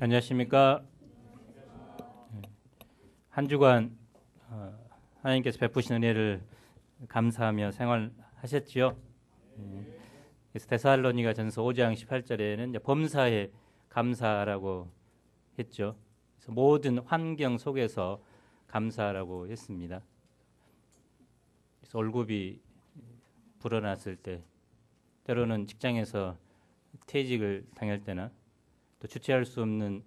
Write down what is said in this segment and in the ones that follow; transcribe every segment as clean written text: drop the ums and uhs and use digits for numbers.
안녕하십니까. 한 주간 하나님께서 베푸신 은혜를 감사하며 생활하셨지요. 그래서 데살로니가 전서 5장 18절에는 범사에 감사라고 했죠. 그래서 모든 환경 속에서 감사라고 했습니다. 그래서 월급이 불어났을 때, 때로는 직장에서 퇴직을 당할 때나 또 주체할 수 없는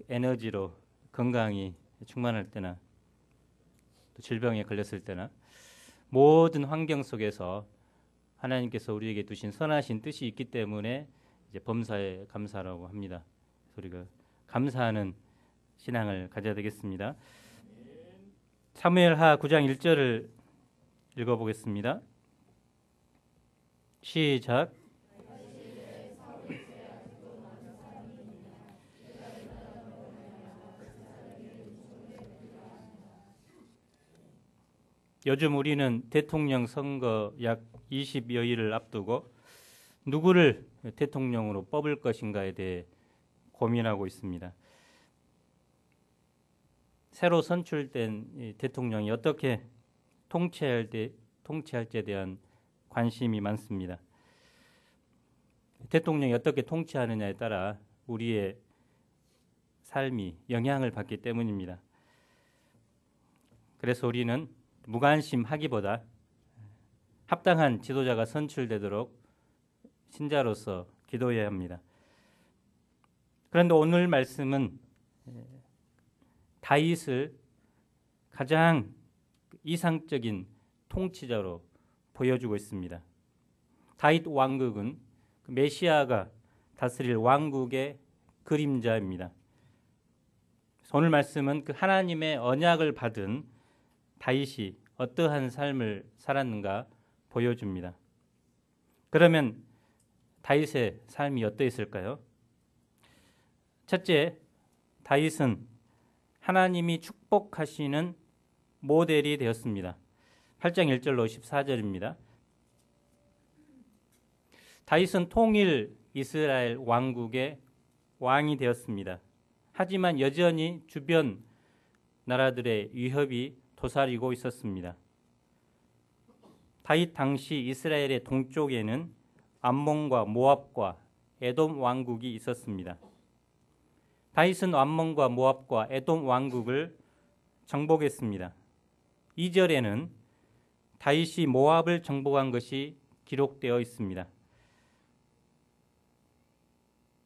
에너지로 건강이 충만할 때나 또 질병에 걸렸을 때나 모든 환경 속에서 하나님께서 우리에게 두신 선하신 뜻이 있기 때문에 이제 범사에 감사라고 합니다. 우리가 감사하는 신앙을 가져야 되겠습니다. 사무엘하 9장 1절을 읽어보겠습니다. 시작. 요즘 우리는 대통령 선거 약 20여일을 앞두고 누구를 대통령으로 뽑을 것인가에 대해 고민하고 있습니다. 새로 선출된 대통령이 어떻게 통치할지에 대한 관심이 많습니다. 대통령이 어떻게 통치하느냐에 따라 우리의 삶이 영향을 받기 때문입니다. 그래서 우리는 무관심하기보다 합당한 지도자가 선출되도록 신자로서 기도해야 합니다. 그런데 오늘 말씀은 다윗을 가장 이상적인 통치자로 보여주고 있습니다. 다윗 왕국은 메시아가 다스릴 왕국의 그림자입니다. 오늘 말씀은 그 하나님의 언약을 받은 다윗이 어떠한 삶을 살았는가 보여줍니다. 그러면 다윗의 삶이 어떠했을까요? 첫째, 다윗은 하나님이 축복하시는 모델이 되었습니다. 8장 1절로 14절입니다. 다윗은 통일 이스라엘 왕국의 왕이 되었습니다. 하지만 여전히 주변 나라들의 위협이 도사리고 있었습니다. 다윗 당시 이스라엘의 동쪽에는 암몬과 모압과 에돔 왕국이 있었습니다. 다윗은 암몬과 모압과 에돔 왕국을 정복했습니다. 2절에는 다윗이 모압을 정복한 것이 기록되어 있습니다.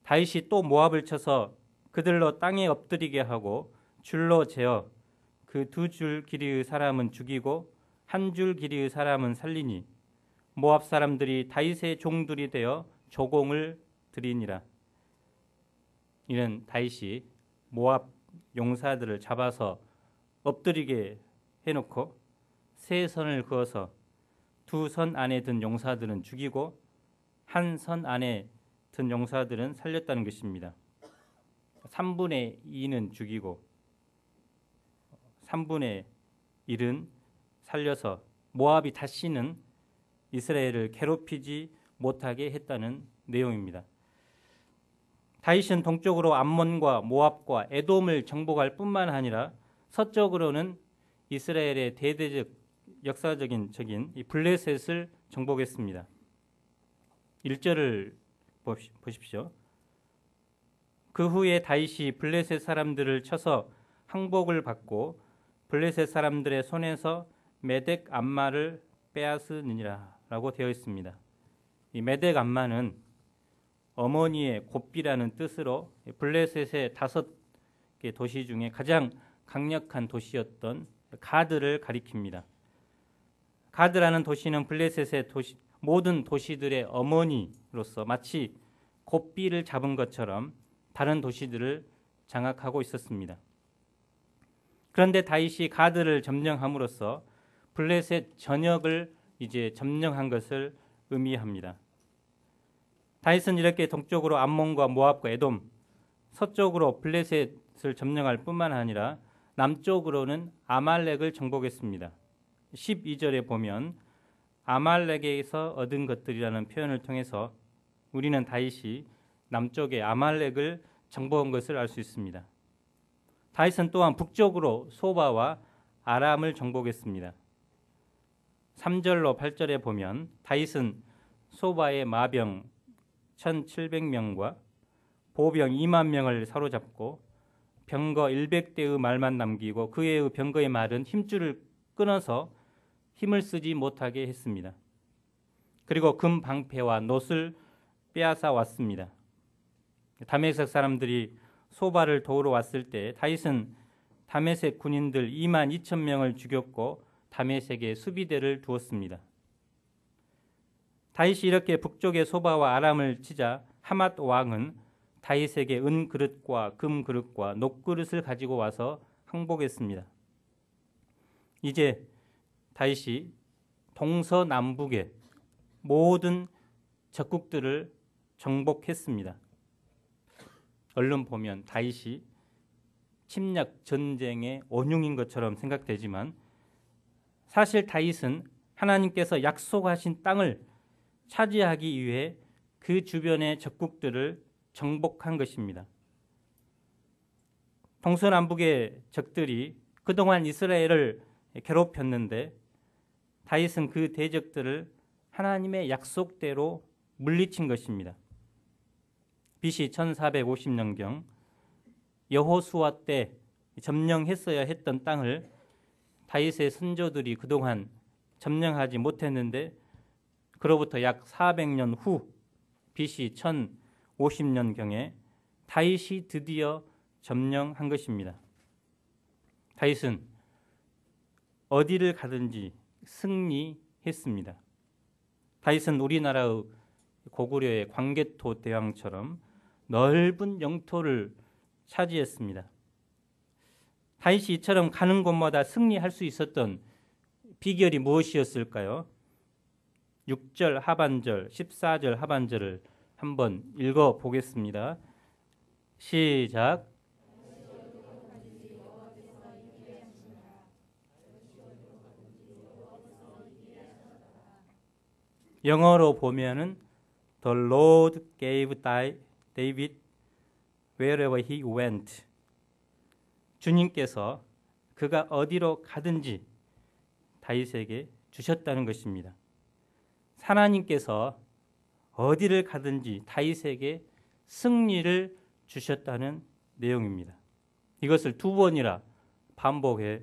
다윗이 또 모압을 쳐서 그들로 땅에 엎드리게 하고 줄로 재어 그 2줄 길이의 사람은 죽이고 1줄 길이의 사람은 살리니 모압 사람들이 다윗의 종들이 되어 조공을 드리니라. 이는 다윗이 모압 용사들을 잡아서 엎드리게 해놓고 세 선을 그어서 2선 안에 든 용사들은 죽이고 1선 안에 든 용사들은 살렸다는 것입니다. 3분의 2는 죽이고 3분의 1은 살려서 모압이 다시는 이스라엘을 괴롭히지 못하게 했다는 내용입니다. 다윗은 동쪽으로 암몬과 모압과 에돔을 정복할 뿐만 아니라 서쪽으로는 이스라엘의 대대적 역사적인 이 블레셋을 정복했습니다. 1절을 보십시오. 그 후에 다윗이 블레셋 사람들을 쳐서 항복을 받고 블레셋 사람들의 손에서 메덱 암마를 빼앗으니라 라고 되어 있습니다. 이 메덱 암마는 어머니의 곱비라는 뜻으로 블레셋의 5개 도시 중에 가장 강력한 도시였던 가드를 가리킵니다. 가드라는 도시는 블레셋의 모든 도시들의 어머니로서 마치 곱비를 잡은 것처럼 다른 도시들을 장악하고 있었습니다. 그런데 다윗이 가드를 점령함으로써 블레셋 전역을 이제 점령한 것을 의미합니다. 다윗은 이렇게 동쪽으로 암몬과 모압과 에돔, 서쪽으로 블레셋을 점령할 뿐만 아니라 남쪽으로는 아말렉을 정복했습니다. 12절에 보면 아말렉에서 얻은 것들이라는 표현을 통해서 우리는 다윗이 남쪽의 아말렉을 정복한 것을 알 수 있습니다. 다윗은 또한 북쪽으로 소바와 아람을 정복했습니다. 3절로 8절에 보면 다윗은 소바의 마병 1,700명과 보병 2만 명을 사로잡고 병거 100대의 말만 남기고 그의 병거의 말은 힘줄을 끊어서 힘을 쓰지 못하게 했습니다. 그리고 금 방패와 놋을 빼앗아 왔습니다. 다메섹 사람들이 소바를 도우러 왔을 때 다윗은 다메섹 군인들 2만 2천 명을 죽였고 다메섹에 수비대를 두었습니다. 다윗이 이렇게 북쪽의 소바와 아람을 치자 하맛 왕은 다윗에게 은 그릇과 금 그릇과 녹 그릇을 가지고 와서 항복했습니다. 이제 다윗이 동서남북의 모든 적국들을 정복했습니다. 얼른 보면 다윗이 침략 전쟁의 원흉인 것처럼 생각되지만 사실 다윗은 하나님께서 약속하신 땅을 차지하기 위해 그 주변의 적국들을 정복한 것입니다. 동서남북의 적들이 그동안 이스라엘을 괴롭혔는데 다윗은 그 대적들을 하나님의 약속대로 물리친 것입니다. BC 1450년경 여호수아 때 점령했어야 했던 땅을 다윗의 선조들이 그동안 점령하지 못했는데 그로부터 약 400년 후 BC 1050년경에 다윗이 드디어 점령한 것입니다. 다윗은 어디를 가든지 승리했습니다. 다윗은 우리나라의 고구려의 광개토 대왕처럼 넓은 영토를 차지했습니다. 다윗이 이처럼 가는 곳마다 승리할 수 있었던 비결이 무엇이었을까요? 6절 하반절, 14절 하반절을 한번 읽어보겠습니다. 시작. 영어로 보면은 The Lord gave David wherever he went. 주님께서 그가 어디로 가든지 다윗에게 주셨다는 것입니다. 하나님께서 어디를 가든지 다윗에게 승리를 주셨다는 내용입니다. 이것을 두 번이나 반복해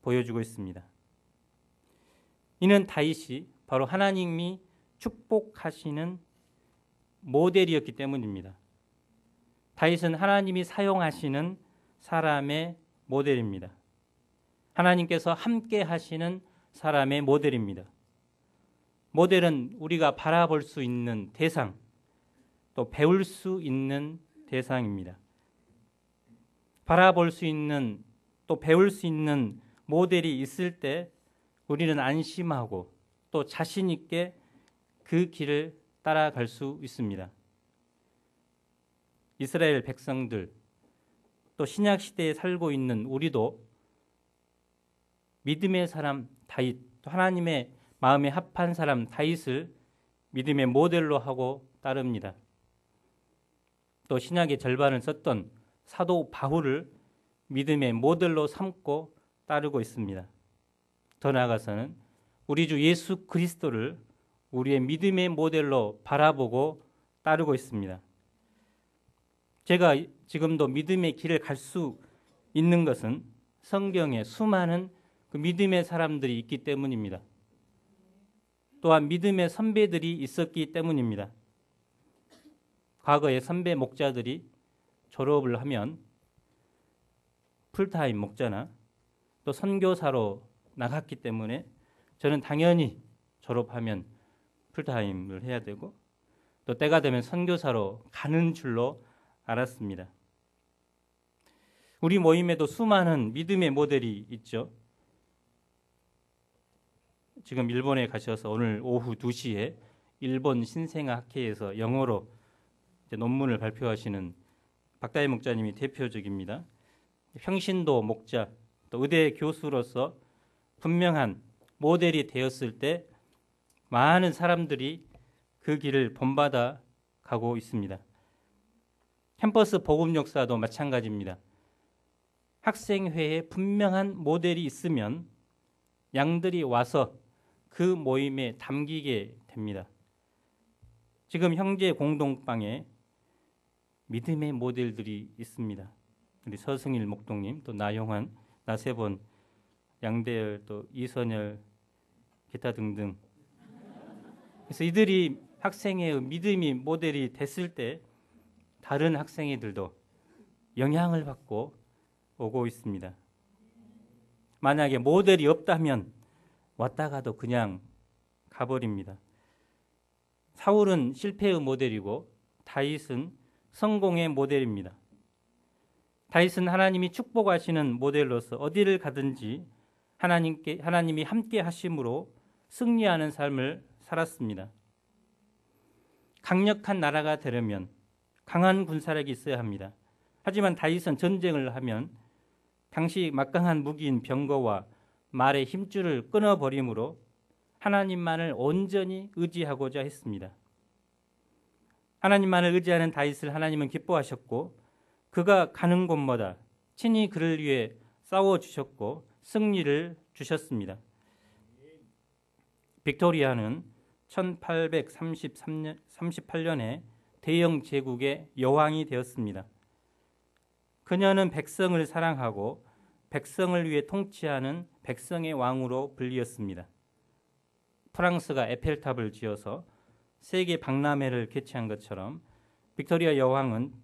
보여주고 있습니다. 이는 다윗이 바로 하나님이 축복하시는 모델이었기 때문입니다. 다윗은 하나님이 사용하시는 사람의 모델입니다. 하나님께서 함께 하시는 사람의 모델입니다. 모델은 우리가 바라볼 수 있는 대상, 또 배울 수 있는 대상입니다. 바라볼 수 있는 또 배울 수 있는 모델이 있을 때 우리는 안심하고 또 자신 있게 그 길을 따라갈 수 있습니다. 이스라엘 백성들 또 신약 시대에 살고 있는 우리도 믿음의 사람 다윗, 또 하나님의 마음에 합한 사람 다윗을 믿음의 모델로 하고 따릅니다. 또 신약의 절반을 썼던 사도 바울을 믿음의 모델로 삼고 따르고 있습니다. 더 나아가서는 우리 주 예수 그리스도를 우리의 믿음의 모델로 바라보고 따르고 있습니다. 제가 지금도 믿음의 길을 갈 수 있는 것은 성경에 수많은 그 믿음의 사람들이 있기 때문입니다. 또한 믿음의 선배들이 있었기 때문입니다. 과거에 선배 목자들이 졸업을 하면 풀타임 목자나 또 선교사로 나갔기 때문에 저는 당연히 졸업하면 풀타임을 해야 되고 또 때가 되면 선교사로 가는 줄로 알았습니다. 우리 모임에도 수많은 믿음의 모델이 있죠. 지금 일본에 가셔서 오늘 오후 2시에 일본 신생아학회에서 영어로 논문을 발표하시는 박다희 목자님이 대표적입니다. 평신도 목자, 또 의대 교수로서 분명한 모델이 되었을 때 많은 사람들이 그 길을 본받아 가고 있습니다. 캠퍼스 복음 역사도 마찬가지입니다. 학생회에 분명한 모델이 있으면 양들이 와서 그 모임에 담기게 됩니다. 지금 형제 공동방에 믿음의 모델들이 있습니다. 우리 서승일 목동님, 또 나용환, 나세본, 양대열, 또 이선열, 기타 등등. 그래서 이들이 학생의 믿음이 모델이 됐을 때 다른 학생애들도 영향을 받고 오고 있습니다. 만약에 모델이 없다면 왔다가도 그냥 가버립니다. 사울은 실패의 모델이고 다윗은 성공의 모델입니다. 다윗은 하나님이 축복하시는 모델로서 어디를 가든지 하나님이 함께 하심으로 승리하는 삶을 살았습니다. 강력한 나라가 되려면 강한 군사력이 있어야 합니다. 하지만 다윗은 전쟁을 하면 당시 막강한 무기인 병거와 말의 힘줄을 끊어버림으로 하나님만을 온전히 의지하고자 했습니다. 하나님만을 의지하는 다윗을 하나님은 기뻐하셨고 그가 가는 곳마다 친히 그를 위해 싸워주셨고 승리를 주셨습니다. 빅토리아는 1838년에 대영 제국의 여왕이 되었습니다. 그녀는 백성을 사랑하고 백성을 위해 통치하는 백성의 왕으로 불리었습니다. 프랑스가 에펠탑을 지어서 세계 박람회를 개최한 것처럼 빅토리아 여왕은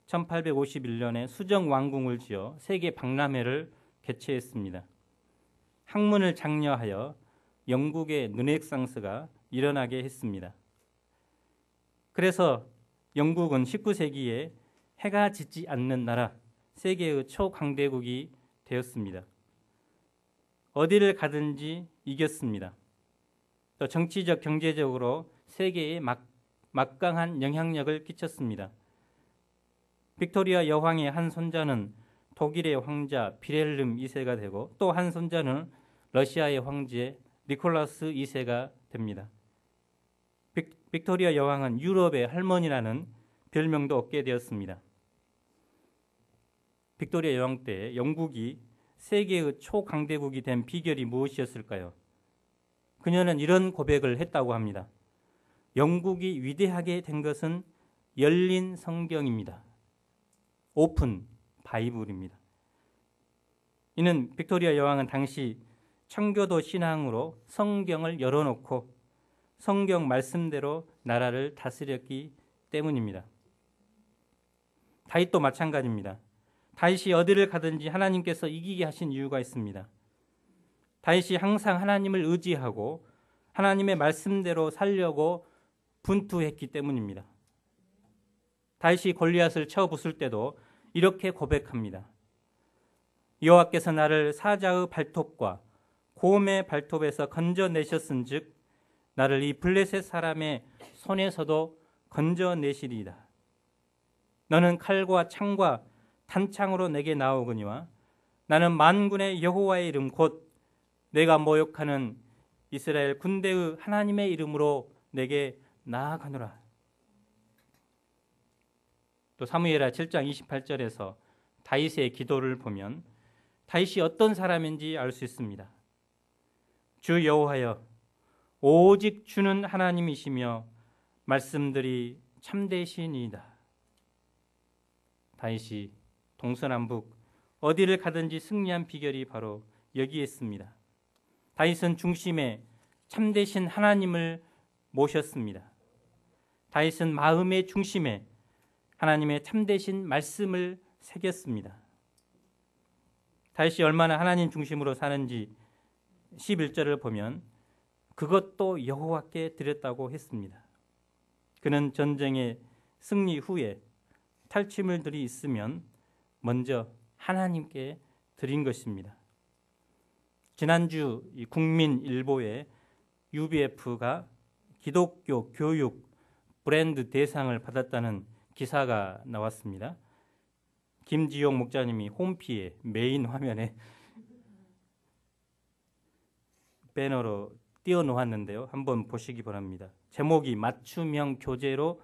1851년에 수정 왕궁을 지어 세계 박람회를 개최했습니다. 학문을 장려하여 영국의 르네상스가 일어나게 했습니다. 그래서 영국은 19세기에 해가 지지 않는 나라, 세계의 초강대국이 되었습니다. 어디를 가든지 이겼습니다. 또 정치적, 경제적으로 세계에 막강한 영향력을 끼쳤습니다. 빅토리아 여왕의 한 손자는 독일의 황자 비렐름 2세가 되고 또 한 손자는 러시아의 황제 니콜라스 2세가 됩니다. 빅토리아 여왕은 유럽의 할머니라는 별명도 얻게 되었습니다. 빅토리아 여왕 때 영국이 세계의 초강대국이 된 비결이 무엇이었을까요? 그녀는 이런 고백을 했다고 합니다. 영국이 위대하게 된 것은 열린 성경입니다. 오픈 바이블입니다. 이는 빅토리아 여왕은 당시 청교도 신앙으로 성경을 열어놓고 성경 말씀대로 나라를 다스렸기 때문입니다. 다윗도 마찬가지입니다. 다윗이 어디를 가든지 하나님께서 이기게 하신 이유가 있습니다. 다윗이 항상 하나님을 의지하고 하나님의 말씀대로 살려고 분투했기 때문입니다. 다윗이 골리앗을 쳐 부술 때도 이렇게 고백합니다. 여호와께서 나를 사자의 발톱과 곰의 발톱에서 건져내셨은즉 나를 이 블레셋 사람의 손에서도 건져내시리이다. 너는 칼과 창과 탄창으로 내게 나오거니와 나는 만군의 여호와의 이름 곧 내가 모욕하는 이스라엘 군대의 하나님의 이름으로 내게 나아가노라. 또 사무엘하 7장 28절에서 다윗의 기도를 보면 다윗이 어떤 사람인지 알 수 있습니다. 주 여호와여, 오직 주는 하나님이시며 말씀들이 참되시니이다. 다윗이 동서남북 어디를 가든지 승리한 비결이 바로 여기에 있습니다. 다윗은 중심에 참되신 하나님을 모셨습니다. 다윗은 마음의 중심에 하나님의 참되신 말씀을 새겼습니다. 다윗이 얼마나 하나님 중심으로 사는지 11절을 보면 그것도 여호와께 드렸다고 했습니다. 그는 전쟁의 승리 후에 탈취물들이 있으면 먼저 하나님께 드린 것입니다. 지난주 국민일보에 UBF가 기독교 교육 브랜드 대상을 받았다는 기사가 나왔습니다. 김지용 목사님이 홈피에 메인 화면에 배너로 띄워놓았는데요. 한번 보시기 바랍니다. 제목이 맞춤형 교재로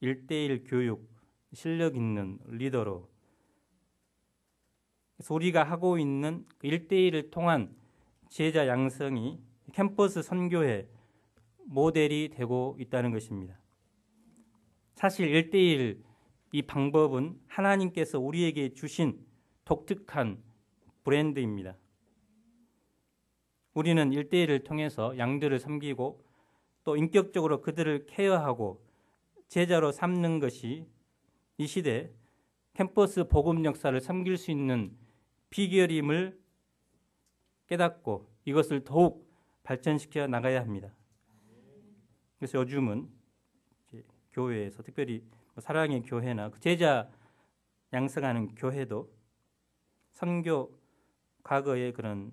1:1 교육 실력 있는 리더로, 그래서 우리가 하고 있는 1대1을 통한 제자 양성이 캠퍼스 선교의 모델이 되고 있다는 것입니다. 사실 1대1 이 방법은 하나님께서 우리에게 주신 독특한 브랜드입니다. 우리는 1대1을 통해서 양들을 섬기고 또 인격적으로 그들을 케어하고 제자로 삼는 것이 이 시대 캠퍼스 복음 역사를 섬길 수 있는 비결임을 깨닫고 이것을 더욱 발전시켜 나가야 합니다. 그래서 요즘은 교회에서 특별히 사랑의 교회나 제자 양성하는 교회도 선교 과거의 그런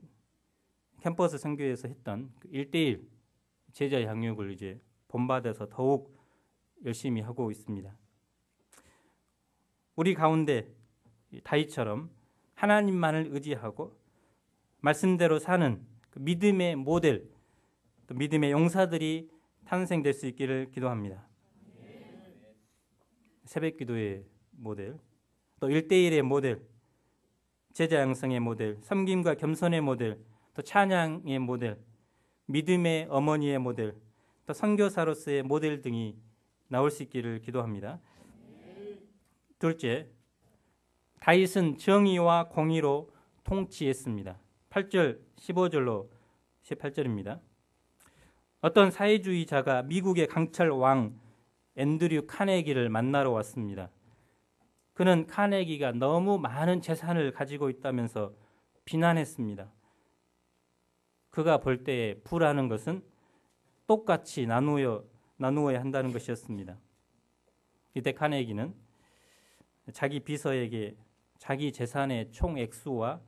캠퍼스 선교에서 했던 1대1 제자 양육을 이제 본받아서 더욱 열심히 하고 있습니다. 우리 가운데 다윗처럼 하나님만을 의지하고 말씀대로 사는 그 믿음의 모델, 또 믿음의 용사들이 탄생될 수 있기를 기도합니다. 새벽기도의 모델, 또 1대1의 모델, 제자 양성의 모델, 섬김과 겸손의 모델, 또 찬양의 모델, 믿음의 어머니의 모델, 또 선교사로서의 모델 등이 나올 수 있기를 기도합니다. 둘째, 다윗은 정의와 공의로 통치했습니다. 8절, 15절로 18절입니다. 어떤 사회주의자가 미국의 강철 왕 앤드류 카네기를 만나러 왔습니다. 그는 카네기가 너무 많은 재산을 가지고 있다면서 비난했습니다. 그가 볼 때에 부라는 것은 똑같이 나누어야 한다는 것이었습니다. 이때 카네기는 자기 비서에게 자기 재산의 총 액수와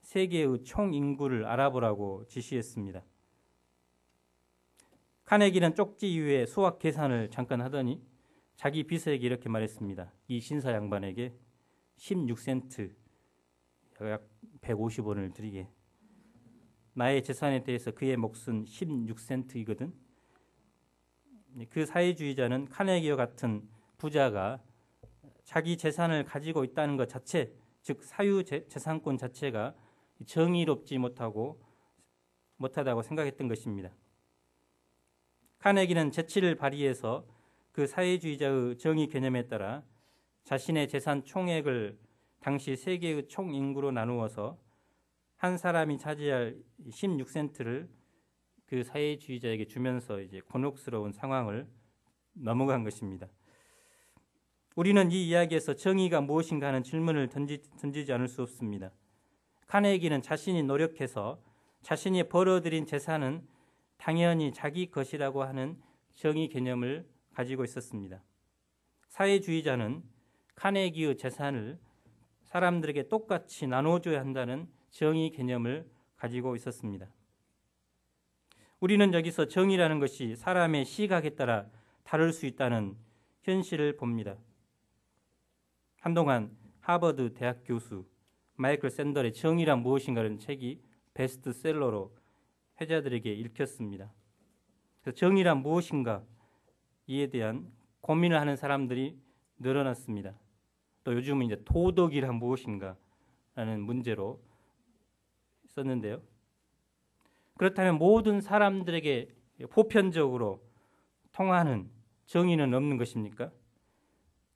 세계의 총 인구를 알아보라고 지시했습니다. 카네기는 쪽지 이후에 수학 계산을 잠깐 하더니 자기 비서에게 이렇게 말했습니다. 이 신사 양반에게 16센트, 약 150원을 드리게. 나의 재산에 대해서 그의 몫은 16센트이거든. 그 사회주의자는 카네기와 같은 부자가 자기 재산을 가지고 있다는 것 자체, 즉 사유재산권 자체가 정의롭지 못하다고 생각했던 것입니다. 카네기는 재치를 발휘해서 그 사회주의자의 정의 개념에 따라 자신의 재산 총액을 당시 세계의 총 인구로 나누어서 한 사람이 차지할 16센트를 그 사회주의자에게 주면서 이제 곤혹스러운 상황을 넘어간 것입니다. 우리는 이 이야기에서 정의가 무엇인가 하는 질문을 던지지 않을 수 없습니다. 카네기는 자신이 노력해서 자신이 벌어들인 재산은 당연히 자기 것이라고 하는 정의 개념을 가지고 있었습니다. 사회주의자는 카네기의 재산을 사람들에게 똑같이 나눠줘야 한다는 정의 개념을 가지고 있었습니다. 우리는 여기서 정의라는 것이 사람의 시각에 따라 다를 수 있다는 현실을 봅니다. 한동안 하버드 대학 교수 마이클 샌델의 정의란 무엇인가라는 책이 베스트셀러로 회자들에게 읽혔습니다. 그래서 정의란 무엇인가 이에 대한 고민을 하는 사람들이 늘어났습니다. 또 요즘은 이제 도덕이란 무엇인가라는 문제로 썼는데요. 그렇다면 모든 사람들에게 보편적으로 통하는 정의는 없는 것입니까?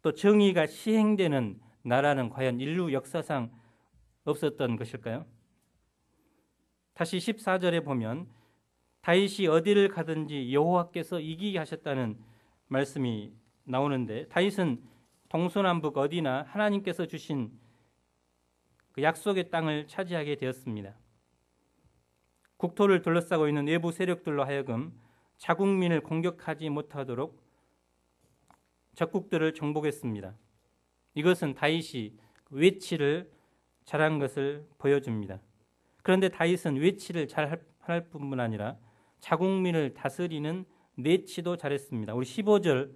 또 정의가 시행되는 나라는 과연 인류 역사상 없었던 것일까요? 다시 14절에 보면 다윗이 어디를 가든지 여호와께서 이기게 하셨다는 말씀이 나오는데 다윗은 동서남북 어디나 하나님께서 주신 그 약속의 땅을 차지하게 되었습니다. 국토를 둘러싸고 있는 외부 세력들로 하여금 자국민을 공격하지 못하도록 적국들을 정복했습니다. 이것은 다윗이 외치를 잘한 것을 보여줍니다. 그런데 다윗은 외치를 잘할 뿐만 아니라 자국민을 다스리는 내치도 잘했습니다. 우리 15절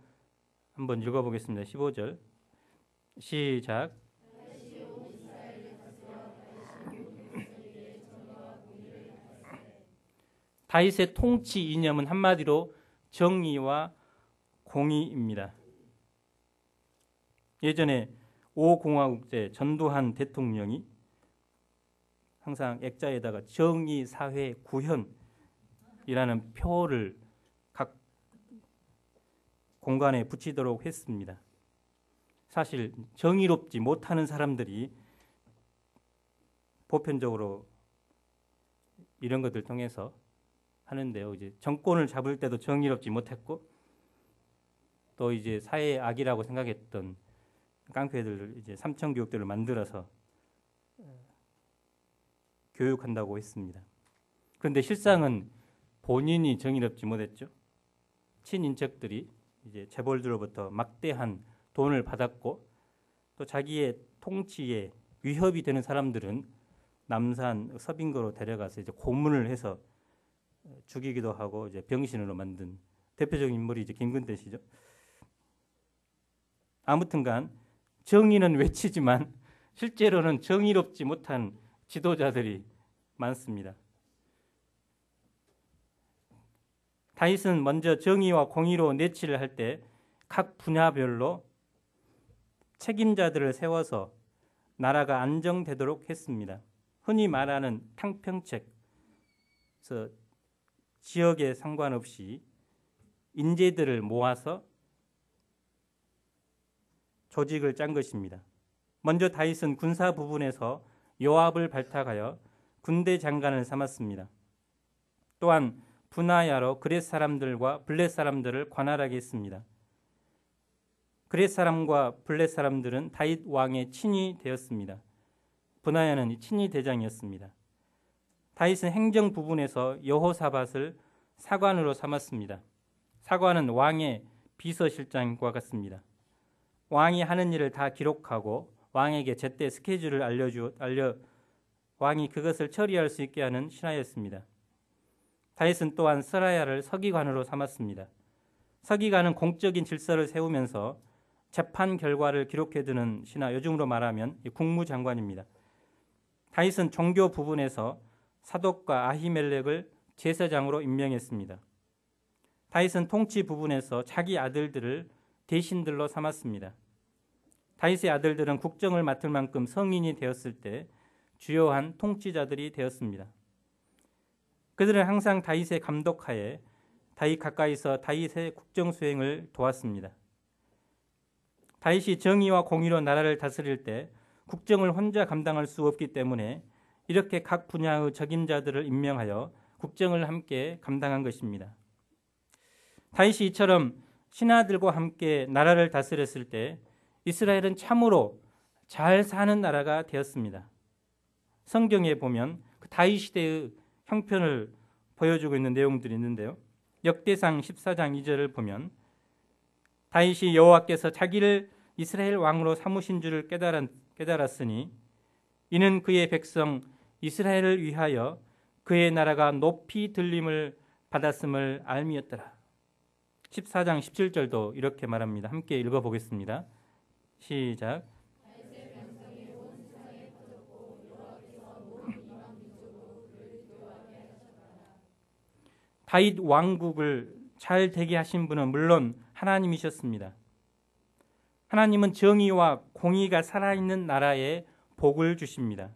한번 읽어보겠습니다. 15절 시작. 다윗의 통치 이념은 한마디로 정의와 공의입니다. 예전에 5공화국제 전두환 대통령이 항상 액자에다가 정의사회구현이라는 표를 각 공간에 붙이도록 했습니다. 사실 정의롭지 못하는 사람들이 보편적으로 이런 것들 통해서 하는데요. 이제 정권을 잡을 때도 정의롭지 못했고 또 이제 사회의 악이라고 생각했던 깡패들을 이제 삼천교육들을 만들어서 교육한다고 했습니다. 그런데 실상은 본인이 정의롭지 못했죠. 친인척들이 이제 재벌들로부터 막대한 돈을 받았고 또 자기의 통치에 위협이 되는 사람들은 남산 서빙거로 데려가서 이제 고문을 해서 죽이기도 하고 이제 병신으로 만든 대표적인 인물이 이제 김근태 씨죠. 아무튼간 정의는 외치지만 실제로는 정의롭지 못한 지도자들이 많습니다. 다윗은 먼저 정의와 공의로 내치를 할 때 각 분야별로 책임자들을 세워서 나라가 안정되도록 했습니다. 흔히 말하는 탕평책, 그래서 지역에 상관없이 인재들을 모아서 조직을 짠 것입니다. 먼저 다윗은 군사 부분에서 요압을 발탁하여 군대 장관을 삼았습니다. 또한 분하야로 그렛 사람들과 블렛 사람들을 관할하게 했습니다. 그렛 사람과 블렛 사람들은 다윗 왕의 친위 되었습니다. 분하야는 친위 대장이었습니다. 다윗은 행정 부분에서 여호사밧을 사관으로 삼았습니다. 사관은 왕의 비서실장과 같습니다. 왕이 하는 일을 다 기록하고 왕에게 제때 스케줄을 알려 왕이 그것을 처리할 수 있게 하는 신하였습니다. 다윗은 또한 스라야를 서기관으로 삼았습니다. 서기관은 공적인 질서를 세우면서 재판 결과를 기록해두는 신하, 요즘으로 말하면 국무장관입니다. 다윗은 종교 부분에서 사독과 아히멜렉을 제사장으로 임명했습니다. 다윗은 통치 부분에서 자기 아들들을 대신들로 삼았습니다. 다윗의 아들들은 국정을 맡을 만큼 성인이 되었을 때 주요한 통치자들이 되었습니다. 그들은 항상 다윗의 감독하에 다윗 가까이서 다윗의 국정 수행을 도왔습니다. 다윗이 정의와 공의로 나라를 다스릴 때 국정을 혼자 감당할 수 없기 때문에 이렇게 각 분야의 적임자들을 임명하여 국정을 함께 감당한 것입니다. 다윗이 이처럼 신하들과 함께 나라를 다스렸을 때 이스라엘은 참으로 잘 사는 나라가 되었습니다. 성경에 보면 그 다윗 시대의 형편을 보여주고 있는 내용들이 있는데요. 역대상 14장 2절을 보면 다윗이 여호와께서 자기를 이스라엘 왕으로 삼으신 줄을 깨달았으니 이는 그의 백성 이스라엘을 위하여 그의 나라가 높이 들림을 받았음을 알미였더라. 14장 17절도 이렇게 말합니다. 함께 읽어보겠습니다. 시작. 다윗 왕국을 잘 되게 하신 분은 물론 하나님이셨습니다. 하나님은 정의와 공의가 살아있는 나라에 복을 주십니다.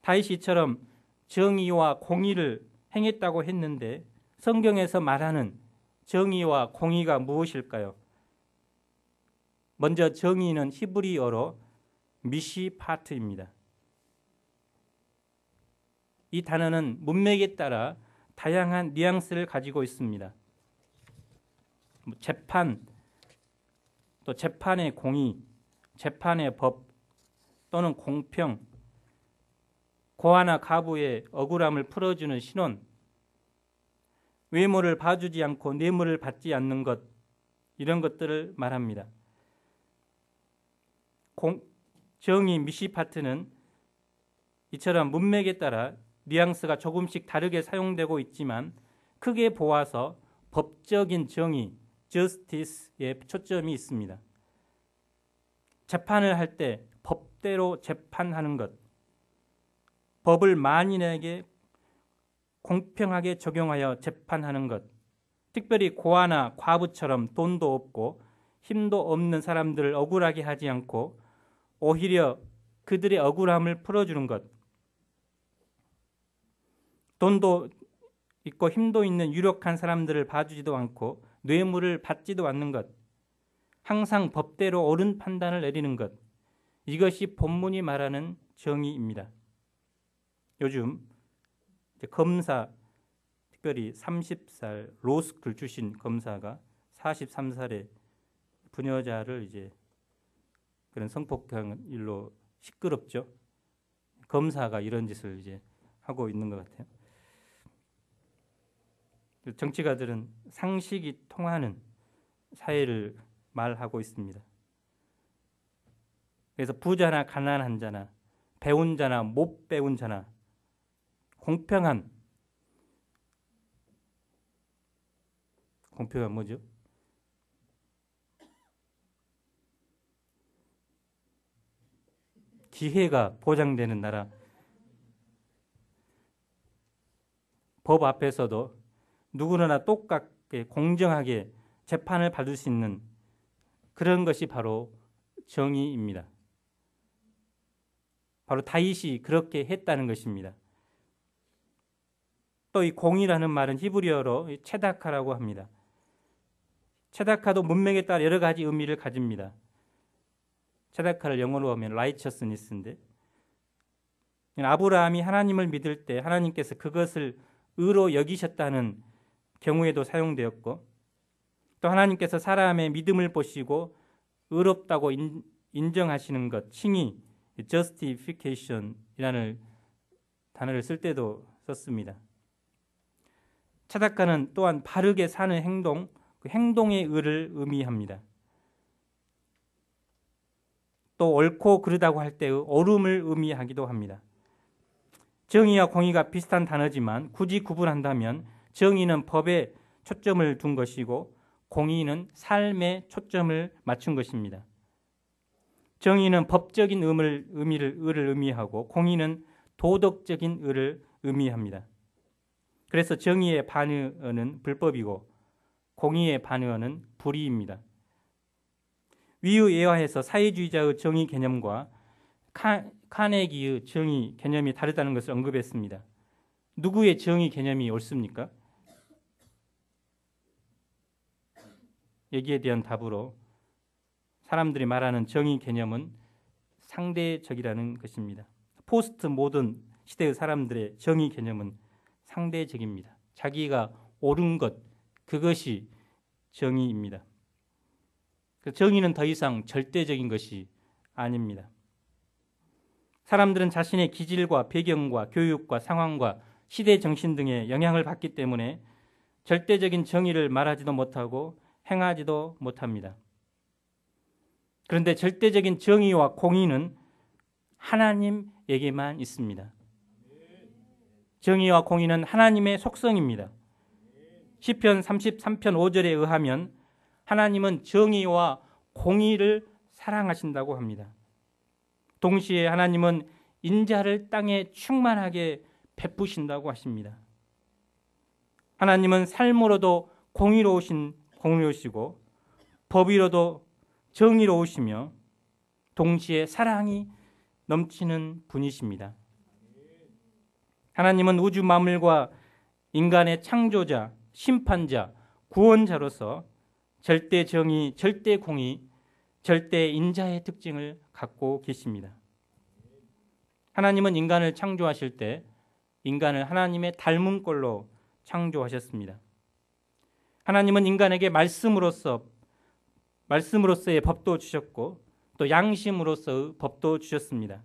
다윗이 이처럼 정의와 공의를 행했다고 했는데 성경에서 말하는 정의와 공의가 무엇일까요? 먼저 정의는 히브리어로 미시파트입니다. 이 단어는 문맥에 따라 다양한 뉘앙스를 가지고 있습니다. 재판, 또 재판의 공의, 재판의 법 또는 공평, 고아나 가부의 억울함을 풀어주는 신원, 외모를 봐주지 않고 뇌물을 받지 않는 것, 이런 것들을 말합니다. 정의 미시파트는 이처럼 문맥에 따라 뉘앙스가 조금씩 다르게 사용되고 있지만 크게 보아서 법적인 정의, justice에 초점이 있습니다. 재판을 할 때 법대로 재판하는 것, 법을 만인에게 공평하게 적용하여 재판하는 것, 특별히 고아나 과부처럼 돈도 없고 힘도 없는 사람들을 억울하게 하지 않고 오히려 그들의 억울함을 풀어주는 것, 돈도 있고 힘도 있는 유력한 사람들을 봐주지도 않고 뇌물을 받지도 않는 것, 항상 법대로 옳은 판단을 내리는 것, 이것이 본문이 말하는 정의입니다. 요즘 검사, 특별히 30살 로스쿨 출신 검사가 43살의 부녀자를 이제 그런 성폭행 일로 시끄럽죠. 검사가 이런 짓을 이제 하고 있는 것 같아요. 정치가들은 상식이 통하는 사회를 말하고 있습니다. 그래서 부자나 가난한 자나 배운 자나 못 배운 자나 공평한 뭐죠? 기회가 보장되는 나라. 법 앞에서도 누구나 똑같게 공정하게 재판을 받을 수 있는 그런 것이 바로 정의입니다. 바로 다윗이 그렇게 했다는 것입니다. 또 이 공의라는 말은 히브리어로 체다카라고 합니다. 체다카도 문맥에 따라 여러 가지 의미를 가집니다. 체다카를 영어로 하면 righteousness인데, 아브라함이 하나님을 믿을 때 하나님께서 그것을 의로 여기셨다는 경우에도 사용되었고, 또 하나님께서 사람의 믿음을 보시고 의롭다고 인정하시는 것, 칭의, justification이라는 단어를 쓸 때도 썼습니다. 체다카는 또한 바르게 사는 행동, 그 행동의 의를 의미합니다. 또 옳고 그르다고 할 때의 옳음을 의미하기도 합니다. 정의와 공의가 비슷한 단어지만 굳이 구분한다면 정의는 법에 초점을 둔 것이고 공의는 삶에 초점을 맞춘 것입니다. 정의는 법적인 의를 의미하고 공의는 도덕적인 의를 의미합니다. 그래서 정의의 반의어는 불법이고 공의의 반의어는 불의입니다. 위의 예화에서 사회주의자의 정의 개념과 카네기의 정의 개념이 다르다는 것을 언급했습니다. 누구의 정의 개념이 옳습니까? 여기에 대한 답으로 사람들이 말하는 정의 개념은 상대적이라는 것입니다. 포스트 모던 시대의 사람들의 정의 개념은 상대적입니다. 자기가 옳은 것, 그것이 정의입니다. 정의는 더 이상 절대적인 것이 아닙니다. 사람들은 자신의 기질과 배경과 교육과 상황과 시대 정신 등의 영향을 받기 때문에 절대적인 정의를 말하지도 못하고 행하지도 못합니다. 그런데 절대적인 정의와 공의는 하나님에게만 있습니다. 정의와 공의는 하나님의 속성입니다. 시편 33편 5절에 의하면 하나님은 정의와 공의를 사랑하신다고 합니다. 동시에 하나님은 인자를 땅에 충만하게 베푸신다고 하십니다. 하나님은 삶으로도 공의로우시고 법이로도 정의로우시며 동시에 사랑이 넘치는 분이십니다. 하나님은 우주 만물과 인간의 창조자, 심판자, 구원자로서 절대 정의, 절대 공의, 절대 인자의 특징을 갖고 계십니다. 하나님은 인간을 창조하실 때 인간을 하나님의 닮은 꼴로 창조하셨습니다. 하나님은 인간에게 말씀으로서의 법도 주셨고 또 양심으로서의 법도 주셨습니다.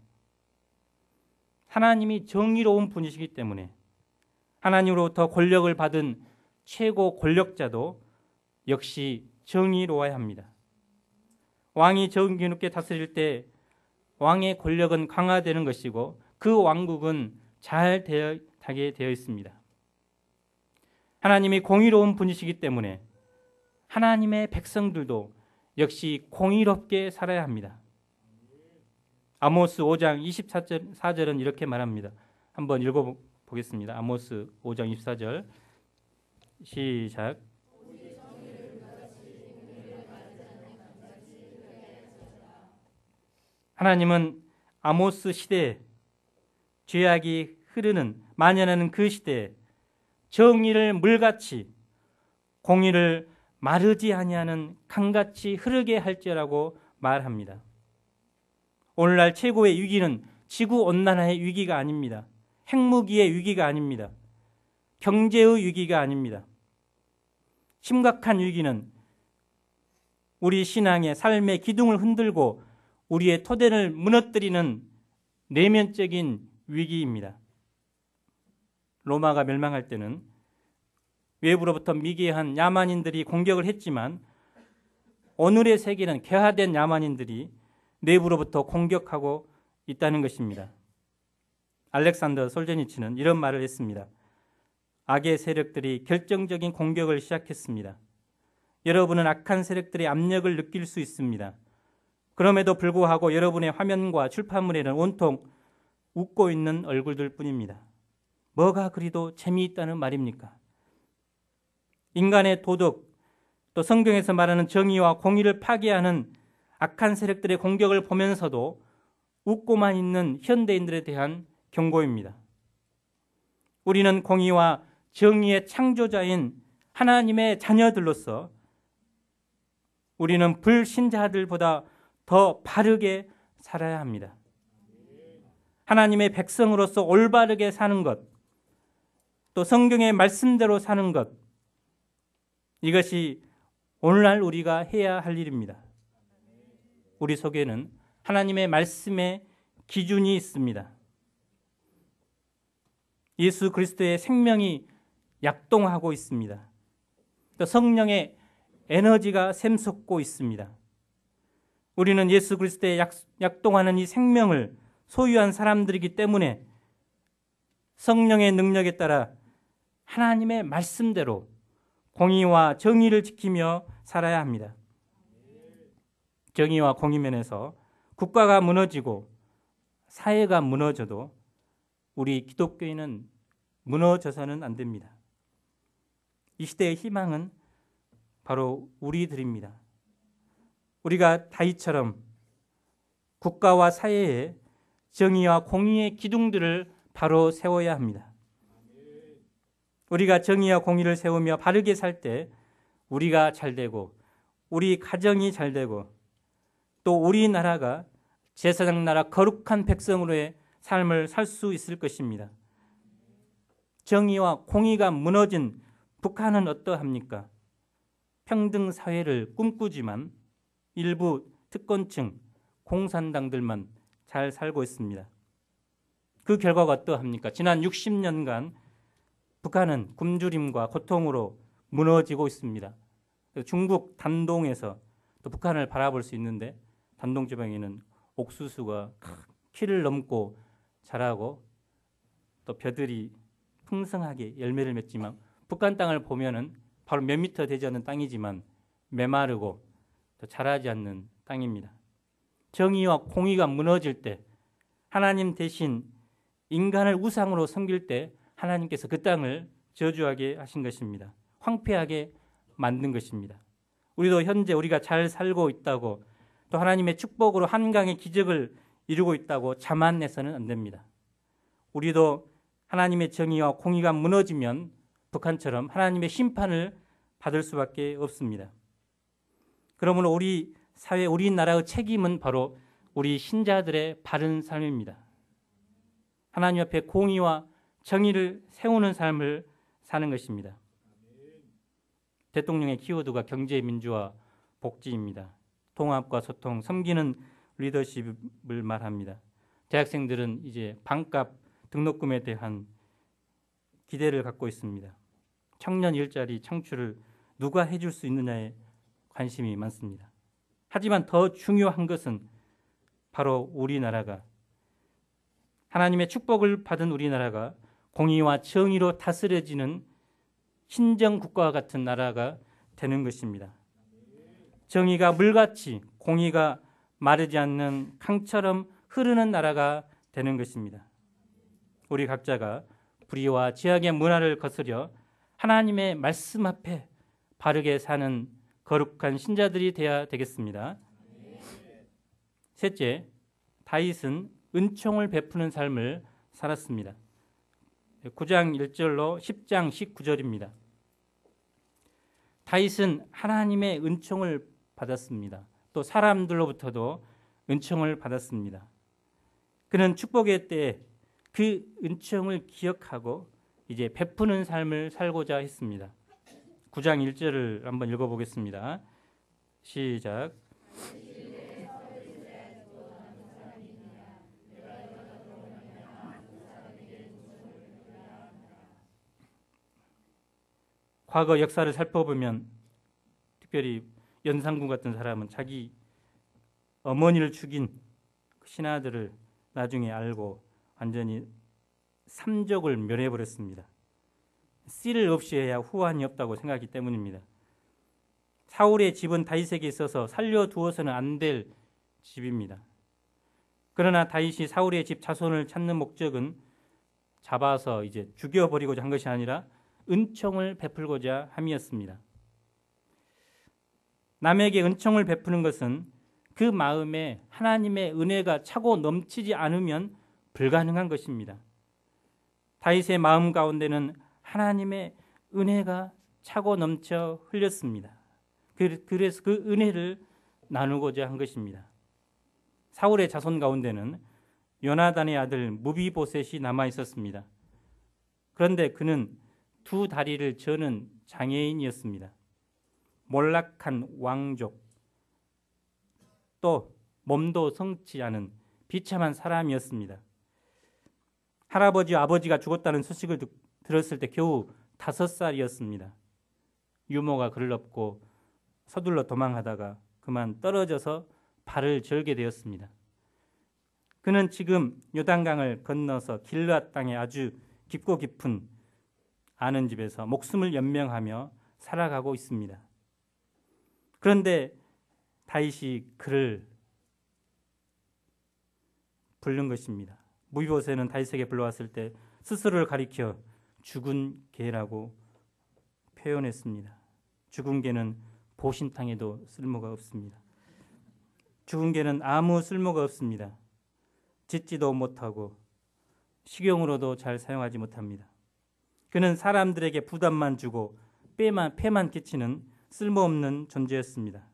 하나님이 정의로운 분이시기 때문에 하나님으로부터 권력을 받은 최고 권력자도 역시 정의로워야 합니다. 왕이 정의롭게 다스릴 때 왕의 권력은 강화되는 것이고 그 왕국은 잘 되게 되어 있습니다. 하나님이 공의로운 분이시기 때문에 하나님의 백성들도 역시 공의롭게 살아야 합니다. 아모스 5장 24절은 이렇게 말합니다. 한번 읽어보겠습니다. 아모스 5장 24절 시작. 하나님은 아모스 시대에 죄악이 흐르는 만연하는 그 시대에 정의를 물같이 공의를 마르지 아니하는 강같이 흐르게 할지라고 말합니다. 오늘날 최고의 위기는 지구온난화의 위기가 아닙니다. 핵무기의 위기가 아닙니다. 경제의 위기가 아닙니다. 심각한 위기는 우리 신앙의 삶의 기둥을 흔들고 우리의 토대를 무너뜨리는 내면적인 위기입니다. 로마가 멸망할 때는 외부로부터 미개한 야만인들이 공격을 했지만 오늘의 세계는 개화된 야만인들이 내부로부터 공격하고 있다는 것입니다. 알렉산더 솔제니치는 이런 말을 했습니다. 악의 세력들이 결정적인 공격을 시작했습니다. 여러분은 악한 세력들의 압력을 느낄 수 있습니다. 그럼에도 불구하고 여러분의 화면과 출판물에는 온통 웃고 있는 얼굴들 뿐입니다. 뭐가 그리도 재미있다는 말입니까? 인간의 도덕, 또 성경에서 말하는 정의와 공의를 파괴하는 악한 세력들의 공격을 보면서도 웃고만 있는 현대인들에 대한 경고입니다. 우리는 공의와 정의의 창조자인 하나님의 자녀들로서 우리는 불신자들보다 더 바르게 살아야 합니다. 하나님의 백성으로서 올바르게 사는 것, 또 성경의 말씀대로 사는 것, 이것이 오늘날 우리가 해야 할 일입니다. 우리 속에는 하나님의 말씀의 기준이 있습니다. 예수 그리스도의 생명이 약동하고 있습니다. 또 성령의 에너지가 샘솟고 있습니다. 우리는 예수 그리스도의 약동하는 이 생명을 소유한 사람들이기 때문에 성령의 능력에 따라 하나님의 말씀대로 공의와 정의를 지키며 살아야 합니다. 정의와 공의 면에서 국가가 무너지고 사회가 무너져도 우리 기독교인은 무너져서는 안 됩니다. 이 시대의 희망은 바로 우리들입니다. 우리가 다윗처럼 국가와 사회에 정의와 공의의 기둥들을 바로 세워야 합니다. 우리가 정의와 공의를 세우며 바르게 살 때 우리가 잘 되고 우리 가정이 잘 되고 또 우리나라가 제사장 나라 거룩한 백성으로의 삶을 살 수 있을 것입니다. 정의와 공의가 무너진 북한은 어떠합니까? 평등 사회를 꿈꾸지만 일부 특권층, 공산당들만 잘 살고 있습니다. 그 결과가 어떠합니까? 지난 60년간 북한은 굶주림과 고통으로 무너지고 있습니다. 중국 단동에서 또 북한을 바라볼 수 있는데 단동 지방에는 옥수수가 키를 넘고 자라고 또 벼들이 풍성하게 열매를 맺지만 북한 땅을 보면은 바로 몇 미터 되지 않는 땅이지만 메마르고 또 자라지 않는 땅입니다. 정의와 공의가 무너질 때 하나님 대신 인간을 우상으로 섬길 때 하나님께서 그 땅을 저주하게 하신 것입니다. 황폐하게 만든 것입니다. 우리도 현재 우리가 잘 살고 있다고 또 하나님의 축복으로 한강의 기적을 이루고 있다고 자만해서는 안 됩니다. 우리도 하나님의 정의와 공의가 무너지면 북한처럼 하나님의 심판을 받을 수밖에 없습니다. 그러므로 우리 사회, 우리나라의 책임은 바로 우리 신자들의 바른 삶입니다. 하나님 앞에 공의와 정의를 세우는 삶을 사는 것입니다. 대통령의 키워드가 경제, 민주화, 복지입니다. 통합과 소통, 섬기는 리더십을 말합니다. 대학생들은 이제 반값 등록금에 대한 기대를 갖고 있습니다. 청년 일자리 창출을 누가 해줄 수 있느냐에 관심이 많습니다. 하지만 더 중요한 것은 바로 우리나라가 하나님의 축복을 받은 우리나라가 공의와 정의로 다스려지는 신정국가와 같은 나라가 되는 것입니다. 정의가 물같이 공의가 마르지 않는 강처럼 흐르는 나라가 되는 것입니다. 우리 각자가 불의와 죄악의 문화를 거스려 하나님의 말씀 앞에 바르게 사는 거룩한 신자들이 되어야 되겠습니다. 셋째, 다윗은 은총을 베푸는 삶을 살았습니다. 9장 1절로 10장 19절입니다. 다윗은 하나님의 은총을 받았습니다. 또 사람들로부터도 은총을 받았습니다. 그는 축복의 때에 그 은총을 기억하고 이제 베푸는 삶을 살고자 했습니다. 9장 1절을 한번 읽어보겠습니다. 시작. 과거 역사를 살펴보면 특별히 연산군 같은 사람은 자기 어머니를 죽인 신하들을 나중에 알고 완전히 삼족을 멸해버렸습니다. 씨를 없이 해야 후환이 없다고 생각하기 때문입니다. 사울의 집은 다윗에게 있어서 살려두어서는 안 될 집입니다. 그러나 다윗이 사울의 집 자손을 찾는 목적은 잡아서 이제 죽여버리고자 한 것이 아니라 은총을 베풀고자 함이었습니다. 남에게 은총을 베푸는 것은 그 마음에 하나님의 은혜가 차고 넘치지 않으면 불가능한 것입니다. 다윗의 마음 가운데는 하나님의 은혜가 차고 넘쳐 흘렸습니다. 그래서 그 은혜를 나누고자 한 것입니다. 사울의 자손 가운데는 요나단의 아들 무비보셋이 남아 있었습니다. 그런데 그는 두 다리를 저는 장애인이었습니다. 몰락한 왕족, 또 몸도 성치 않은 비참한 사람이었습니다. 할아버지와 아버지가 죽었다는 소식을 들었을 때 겨우 5살이었습니다. 유모가 그를 업고 서둘러 도망하다가 그만 떨어져서 발을 절게 되었습니다. 그는 지금 요단강을 건너서 길르앗 땅에 아주 깊고 깊은 아는 집에서 목숨을 연명하며 살아가고 있습니다. 그런데 다윗이 그를 부른 것입니다. 무비보셋은 다윗에게 불러왔을 때 스스로를 가리켜 죽은 개라고 표현했습니다. 죽은 개는 보신탕에도 쓸모가 없습니다. 죽은 개는 아무 쓸모가 없습니다. 짖지도 못하고 식용으로도 잘 사용하지 못합니다. 그는 사람들에게 부담만 주고 폐만 끼치는 쓸모없는 존재였습니다.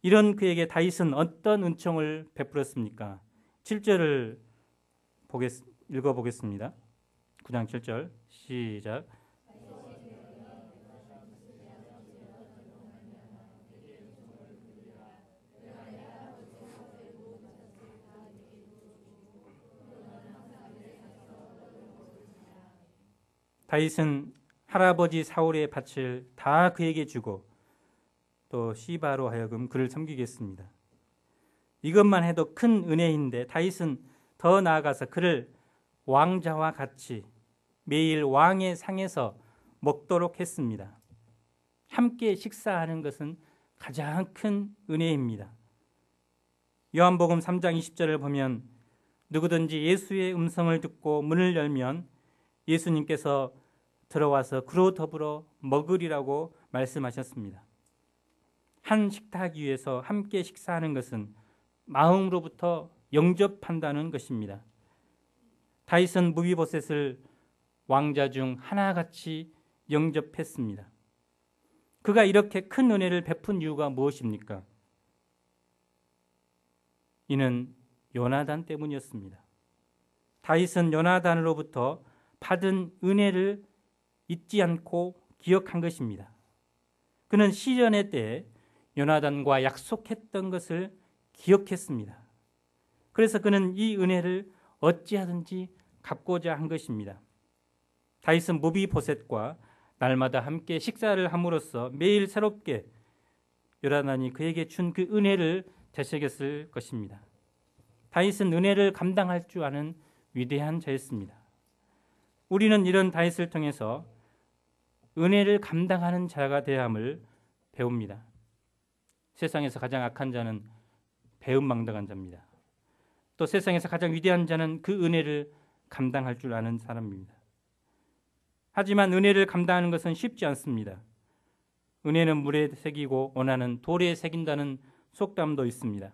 이런 그에게 다윗은 어떤 은총을 베풀었습니까? 7절을 읽어보겠습니다. 9장 7절 시작. 다윗은 할아버지 사울의 밭을 다 그에게 주고 또 시바로 하여금 그를 섬기게 했습니다. 이것만 해도 큰 은혜인데 다윗은 더 나아가서 그를 왕자와 같이 매일 왕의 상에서 먹도록 했습니다. 함께 식사하는 것은 가장 큰 은혜입니다. 요한복음 3장 20절을 보면 누구든지 예수의 음성을 듣고 문을 열면 예수님께서 들어와서 그로 더불어 먹으리라고 말씀하셨습니다. 한 식탁 위에서 함께 식사하는 것은 마음으로부터 영접한다는 것입니다. 다윗은 무비보셋을 왕자 중 하나같이 영접했습니다. 그가 이렇게 큰 은혜를 베푼 이유가 무엇입니까? 이는 요나단 때문이었습니다. 다윗은 요나단으로부터 받은 은혜를 잊지 않고 기억한 것입니다. 그는 시련의 때에 요나단과 약속했던 것을 기억했습니다. 그래서 그는 이 은혜를 어찌하든지 갚고자 한 것입니다. 다윗은 무비보셋과 날마다 함께 식사를 함으로써 매일 새롭게 요나단이 그에게 준 그 은혜를 되새겼을 것입니다. 다윗은 은혜를 감당할 줄 아는 위대한 자였습니다. 우리는 이런 다윗을 통해서 은혜를 감당하는 자가 되어야 함을 배웁니다. 세상에서 가장 악한 자는 배은망덕한 자입니다. 또 세상에서 가장 위대한 자는 그 은혜를 감당할 줄 아는 사람입니다. 하지만 은혜를 감당하는 것은 쉽지 않습니다. 은혜는 물에 새기고 원하는 돌에 새긴다는 속담도 있습니다.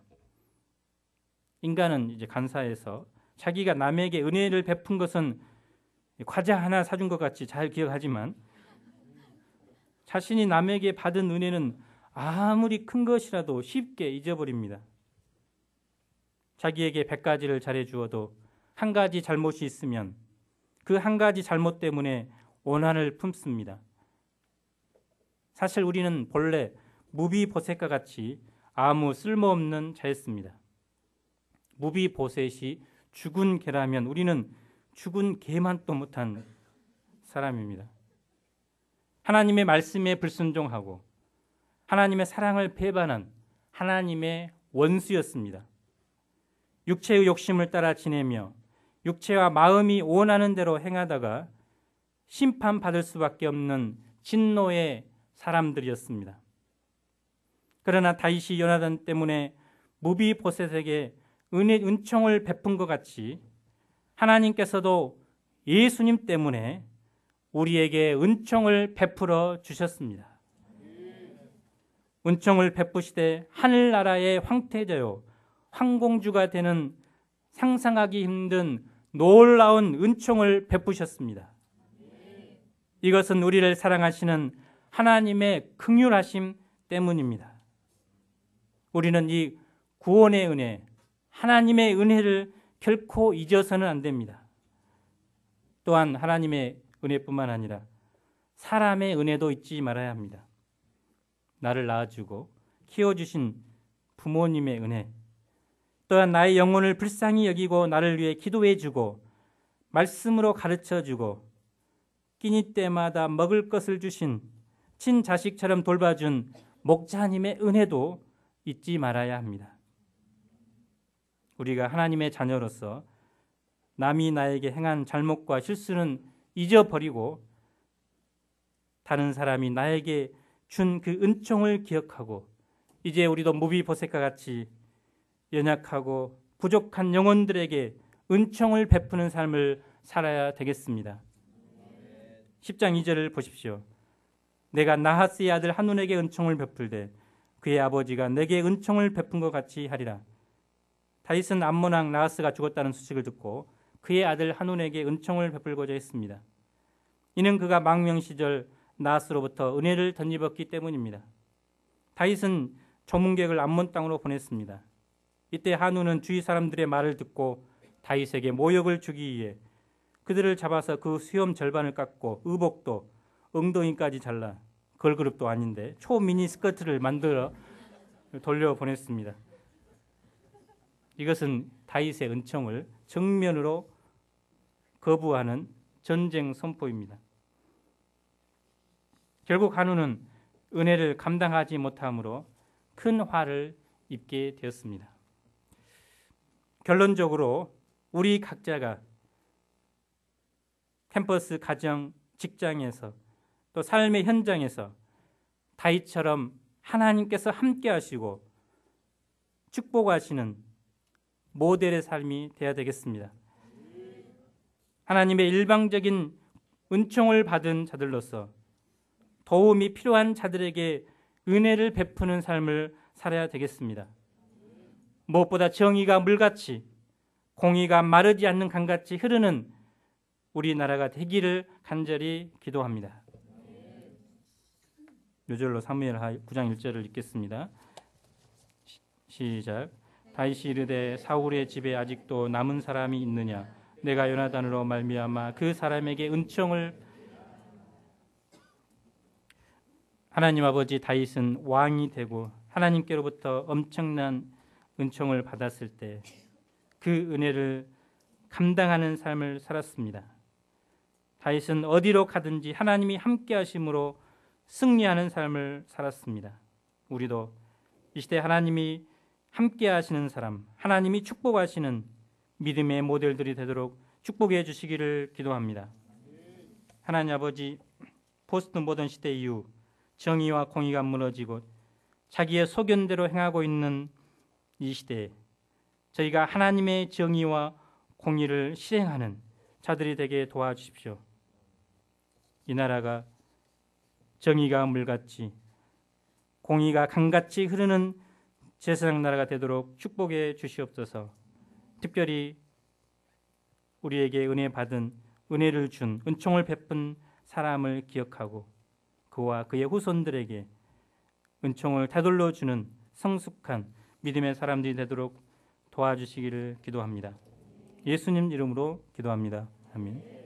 인간은 이제 간사해서 자기가 남에게 은혜를 베푼 것은 과자 하나 사준 것 같이 잘 기억하지만 자신이 남에게 받은 은혜는 아무리 큰 것이라도 쉽게 잊어버립니다. 자기에게 100가지를 잘해주어도 한 가지 잘못이 있으면 그 한 가지 잘못 때문에 원한을 품습니다. 사실 우리는 본래 무비보셋과 같이 아무 쓸모없는 자였습니다. 무비보셋이 죽은 개라면 우리는 죽은 개만도 못한 사람입니다. 하나님의 말씀에 불순종하고 하나님의 사랑을 배반한 하나님의 원수였습니다. 육체의 욕심을 따라 지내며 육체와 마음이 원하는 대로 행하다가 심판받을 수밖에 없는 진노의 사람들이었습니다. 그러나 다윗이 요나단 때문에 무비보셋에게 은총을 베푼 것 같이 하나님께서도 예수님 때문에 우리에게 은총을 베풀어 주셨습니다. 은총을 베푸시되 하늘나라의 황태자요 황공주가 되는 상상하기 힘든 놀라운 은총을 베푸셨습니다. 이것은 우리를 사랑하시는 하나님의 긍휼하심 때문입니다. 우리는 이 구원의 은혜, 하나님의 은혜를 결코 잊어서는 안 됩니다. 또한 하나님의 은혜뿐만 아니라 사람의 은혜도 잊지 말아야 합니다. 나를 낳아주고 키워주신 부모님의 은혜, 또한 나의 영혼을 불쌍히 여기고 나를 위해 기도해주고 말씀으로 가르쳐주고 끼니 때마다 먹을 것을 주신 친자식처럼 돌봐준 목자님의 은혜도 잊지 말아야 합니다. 우리가 하나님의 자녀로서 남이 나에게 행한 잘못과 실수는 잊어버리고 다른 사람이 나에게 준 그 은총을 기억하고 이제 우리도 무비보셋과 같이 연약하고 부족한 영혼들에게 은총을 베푸는 삶을 살아야 되겠습니다. 10장 2절을 보십시오. 내가 나하스의 아들 한눈에게 은총을 베풀되 그의 아버지가 내게 은총을 베푼 것 같이 하리라. 다윗은 암몬왕 나하스가 죽었다는 소식을 듣고 그의 아들 한눈에게 은총을 베풀고자 했습니다. 이는 그가 망명 시절 나하스로부터 은혜를 덧입었기 때문입니다. 다윗은 조문객을 암몬 땅으로 보냈습니다. 이때 한눈은 주위 사람들의 말을 듣고 다윗에게 모욕을 주기 위해 그들을 잡아서 그 수염 절반을 깎고 의복도 엉덩이까지 잘라 걸그룹도 아닌데 초미니 스커트를 만들어 돌려보냈습니다. 이것은 다윗의 은총을 정면으로 거부하는 전쟁 선포입니다. 결국 한눈은 은혜를 감당하지 못함으로 큰 화를 입게 되었습니다. 결론적으로 우리 각자가 캠퍼스, 가정, 직장에서 또 삶의 현장에서 다윗처럼 하나님께서 함께 하시고 축복하시는 모델의 삶이 되어야 되겠습니다. 하나님의 일방적인 은총을 받은 자들로서 도움이 필요한 자들에게 은혜를 베푸는 삶을 살아야 되겠습니다. 무엇보다 정의가 물같이 공의가 마르지 않는 강같이 흐르는 우리나라가 되기를 간절히 기도합니다. 요절로 사무엘 9장 1절을 읽겠습니다. 시작. 다윗이 이르되 사울의 집에 아직도 남은 사람이 있느냐? 내가 요나단으로 말미암아 그 사람에게 은총을. 하나님 아버지, 다윗은 왕이 되고 하나님께로부터 엄청난 은총을 받았을 때 그 은혜를 감당하는 삶을 살았습니다. 다윗은 어디로 가든지 하나님이 함께 하심으로 승리하는 삶을 살았습니다. 우리도 이 시대 하나님이 함께 하시는 사람, 하나님이 축복하시는 믿음의 모델들이 되도록 축복해 주시기를 기도합니다. 하나님 아버지, 포스트 모던 시대 이후 정의와 공의가 무너지고 자기의 소견대로 행하고 있는 이 시대에 저희가 하나님의 정의와 공의를 실행하는 자들이 되게 도와주십시오. 이 나라가 정의가 물같이 공의가 강같이 흐르는 제사장 나라가 되도록 축복해 주시옵소서. 특별히 우리에게 은혜 받은 은혜를 준 은총을 베푼 사람을 기억하고 그와 그의 후손들에게 은총을 되돌려 주는 성숙한 믿음의 사람들이 되도록 도와주시기를 기도합니다. 예수님 이름으로 기도합니다. 아멘.